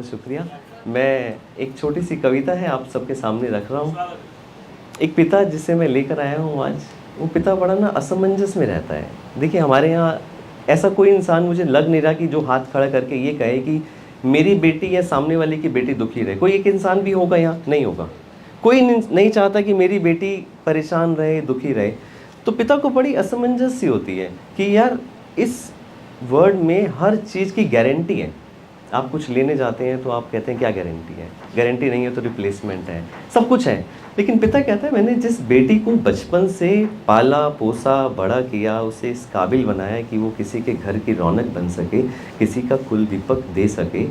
बहुत शुक्रिया। मैं एक छोटी सी कविता है आप सबके सामने रख रहा हूँ। एक पिता जिसे मैं लेकर आया हूँ आज, वो पिता बड़ा ना असमंजस में रहता है। देखिए हमारे यहाँ ऐसा कोई इंसान मुझे लग नहीं रहा कि जो हाथ खड़ा करके ये कहे कि मेरी बेटी या सामने वाले की बेटी दुखी रहे। कोई एक इंसान भी होगा यहाँ? नहीं होगा। कोई नहीं चाहता कि मेरी बेटी परेशान रहे, दुखी रहे। तो पिता को बड़ी असमंजस सी होती है कि यार इस वर्ड में हर चीज़ की गारंटी है। आप कुछ लेने जाते हैं तो आप कहते हैं क्या गारंटी है, गारंटी नहीं है तो रिप्लेसमेंट है, सब कुछ है। लेकिन पिता कहता है मैंने जिस बेटी को बचपन से पाला पोसा बड़ा किया, उसे इस काबिल बनाया कि वो किसी के घर की रौनक बन सके, किसी का कुल दीपक दे सके,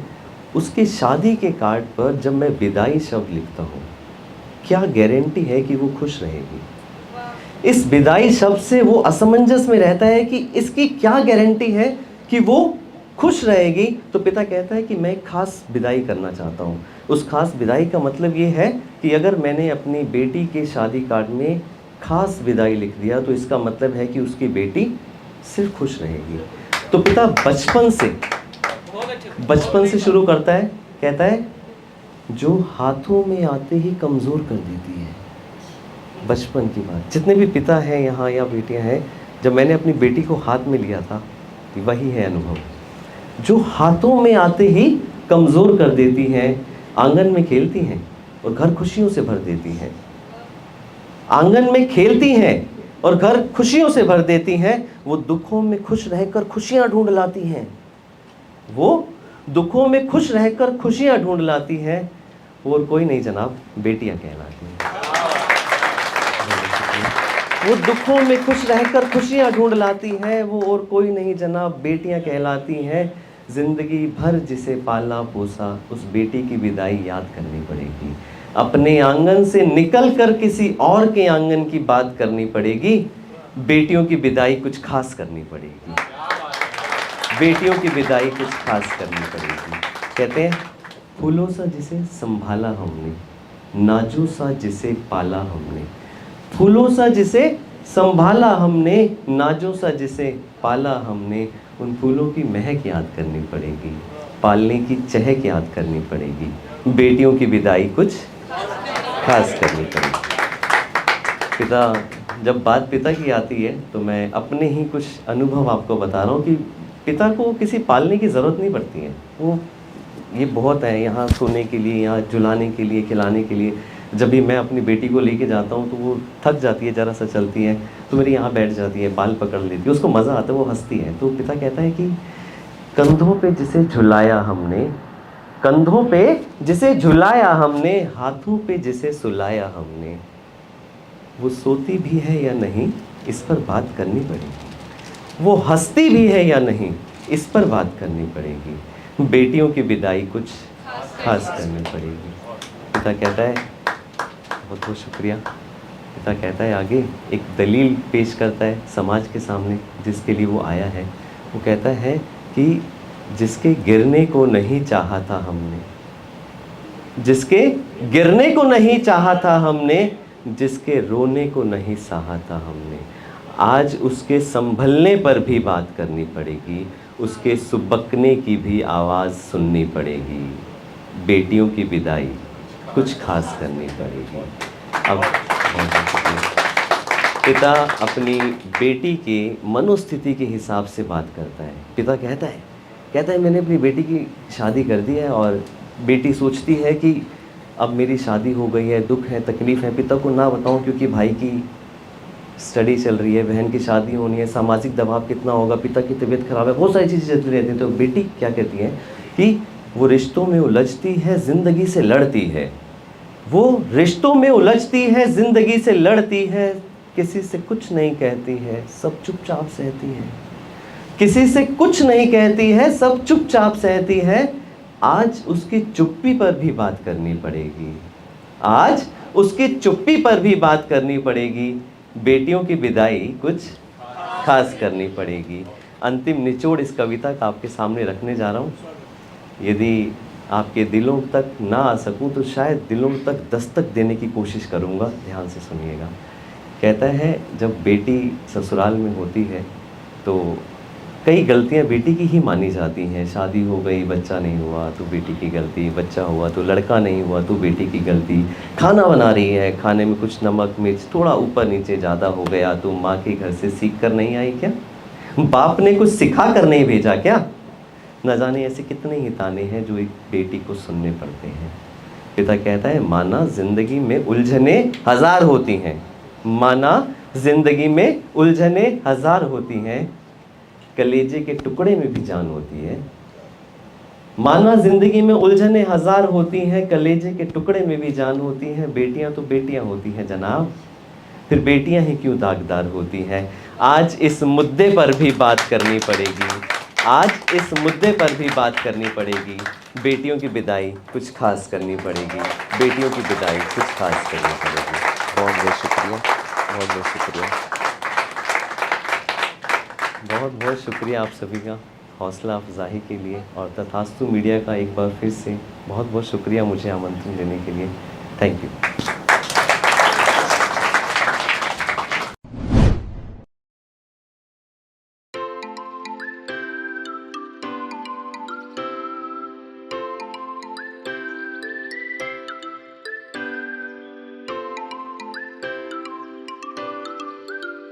उसकी शादी के कार्ड पर जब मैं विदाई शब्द लिखता हूँ, क्या गारंटी है कि वो खुश रहेगी। इस विदाई शब्द से वो असमंजस में रहता है कि इसकी क्या गारंटी है कि वो खुश रहेगी। तो पिता कहता है कि मैं एक खास विदाई करना चाहता हूँ। उस खास विदाई का मतलब ये है कि अगर मैंने अपनी बेटी के शादी कार्ड में खास विदाई लिख दिया तो इसका मतलब है कि उसकी बेटी सिर्फ खुश रहेगी। तो पिता बचपन से शुरू करता है, कहता है जो हाथों में आते ही कमज़ोर कर देती है। बचपन की बात, जितने भी पिता हैं यहाँ या बेटियाँ हैं, जब मैंने अपनी बेटी को हाथ में लिया था वही है अनुभव। जो हाथों में आते ही कमज़ोर कर देती हैं, आंगन में खेलती हैं और घर खुशियों से भर देती हैं। आंगन में खेलती हैं और घर खुशियों से भर देती हैं। वो दुखों में खुश रहकर खुशियाँ ढूंढ लाती हैं। वो दुखों में खुश रहकर खुशियाँ ढूंढ लाती हैं। और कोई नहीं जनाब, बेटियाँ कहलाती हैं। वो दुखों में खुश रहकर खुशियाँ ढूंढ लाती हैं, वो और कोई नहीं जनाब, बेटियाँ कहलाती हैं। ज़िंदगी भर जिसे पाला पोसा, उस बेटी की विदाई याद करनी पड़ेगी। अपने आंगन से निकल कर किसी और के आंगन की बात करनी पड़ेगी। बेटियों की विदाई कुछ खास करनी पड़ेगी। बेटियों की विदाई कुछ खास करनी पड़ेगी। कहते हैं फूलों सा जिसे संभाला हमने, नाजू सा जिसे पाला हमने। फूलों सा जिसे संभाला हमने, नाजों सा जिसे पाला हमने। उन फूलों की महक याद करनी पड़ेगी, पालने की चहक याद करनी पड़ेगी। बेटियों की विदाई कुछ खास करनी पड़ेगी। पिता, जब बात पिता की आती है तो मैं अपने ही कुछ अनुभव आपको बता रहा हूँ कि पिता को किसी पालने की ज़रूरत नहीं पड़ती है। वो ये बहुत है यहाँ सोने के लिए, यहाँ झुलाने के लिए, खिलाने के लिए। जब भी मैं अपनी बेटी को लेके जाता हूँ तो वो थक जाती है, ज़रा सा चलती है तो मेरे यहाँ बैठ जाती है, बाल पकड़ लेती है, उसको मज़ा आता है, वो हंसती है। तो पिता कहता है कि कंधों पे जिसे झुलाया हमने, कंधों पे जिसे झुलाया हमने, हाथों पे जिसे सुलाया हमने, वो सोती भी है या नहीं इस पर बात करनी पड़ेगी। वो हंसती भी है या नहीं इस पर बात करनी पड़ेगी। बेटियों की विदाई कुछ खास करनी पड़ेगी। पिता कहता है, बहुत बहुत शुक्रिया। पिता कहता है आगे एक दलील पेश करता है समाज के सामने जिसके लिए वो आया है। वो कहता है कि जिसके गिरने को नहीं चाहा था हमने, जिसके गिरने को नहीं चाहा था हमने, जिसके रोने को नहीं सहा था हमने, आज उसके संभलने पर भी बात करनी पड़ेगी, उसके सुबकने की भी आवाज़ सुननी पड़ेगी। बेटियों की विदाई कुछ खास करनी पड़ेगी। अब पिता अपनी बेटी के मनोस्थिति के हिसाब से बात करता है। पिता कहता है मैंने अपनी बेटी की शादी कर दी है और बेटी सोचती है कि अब मेरी शादी हो गई है, दुख है, तकलीफ़ है, पिता को ना बताऊं क्योंकि भाई की स्टडी चल रही है, बहन की शादी होनी है, सामाजिक दबाव कितना होगा, पिता की तबीयत खराब है, बहुत सारी चीज़ें चलती रहती हैं। तो बेटी क्या कहती है कि वो रिश्तों में उलझती है, ज़िंदगी से लड़ती है। वो रिश्तों में उलझती है, ज़िंदगी से लड़ती है, किसी से कुछ नहीं कहती है, सब चुपचाप सहती है। किसी से कुछ नहीं कहती है, सब चुपचाप सहती है। आज उसकी चुप्पी पर भी बात करनी पड़ेगी। आज उसकी चुप्पी पर भी बात करनी पड़ेगी। बेटियों की विदाई कुछ खास करनी पड़ेगी। अंतिम निचोड़ इस कविता का आपके सामने रखने जा रहा हूँ। यदि आपके दिलों तक ना आ सकूं तो शायद दिलों तक दस्तक देने की कोशिश करूँगा। ध्यान से सुनिएगा। कहता है जब बेटी ससुराल में होती है तो कई गलतियां बेटी की ही मानी जाती हैं। शादी हो गई, बच्चा नहीं हुआ तो बेटी की गलती, बच्चा हुआ तो लड़का नहीं हुआ तो बेटी की गलती, खाना बना रही है, खाने में कुछ नमक मिर्च थोड़ा ऊपर नीचे ज़्यादा हो गया तो माँ के घर से सीख कर नहीं आई क्या? बाप ने कुछ सिखा कर नहीं भेजा क्या? न जाने ऐसे कितने ही ताने हैं जो एक बेटी को सुनने पड़ते हैं। पिता कहता है, माना जिंदगी में उलझने हजार होती हैं, माना जिंदगी में उलझने हजार होती हैं, कलेजे के टुकड़े में भी जान होती है। माना जिंदगी में उलझने हजार होती हैं, कलेजे के टुकड़े में भी जान होती हैं, बेटियां तो बेटियां होती हैं जनाब, फिर बेटियां ही क्यों दागदार होती हैं। आज इस मुद्दे पर भी बात करनी पड़ेगी, आज इस मुद्दे पर भी बात करनी पड़ेगी। बेटियों की विदाई कुछ खास करनी पड़ेगी, बेटियों की विदाई कुछ खास करनी पड़ेगी। बहुत बहुत शुक्रिया, बहुत बहुत शुक्रिया। बहुत बहुत शुक्रिया आप सभी का हौसला अफजाई के लिए, और तथास्तु मीडिया का एक बार फिर से बहुत बहुत शुक्रिया मुझे आमंत्रण देने के लिए। Thank you.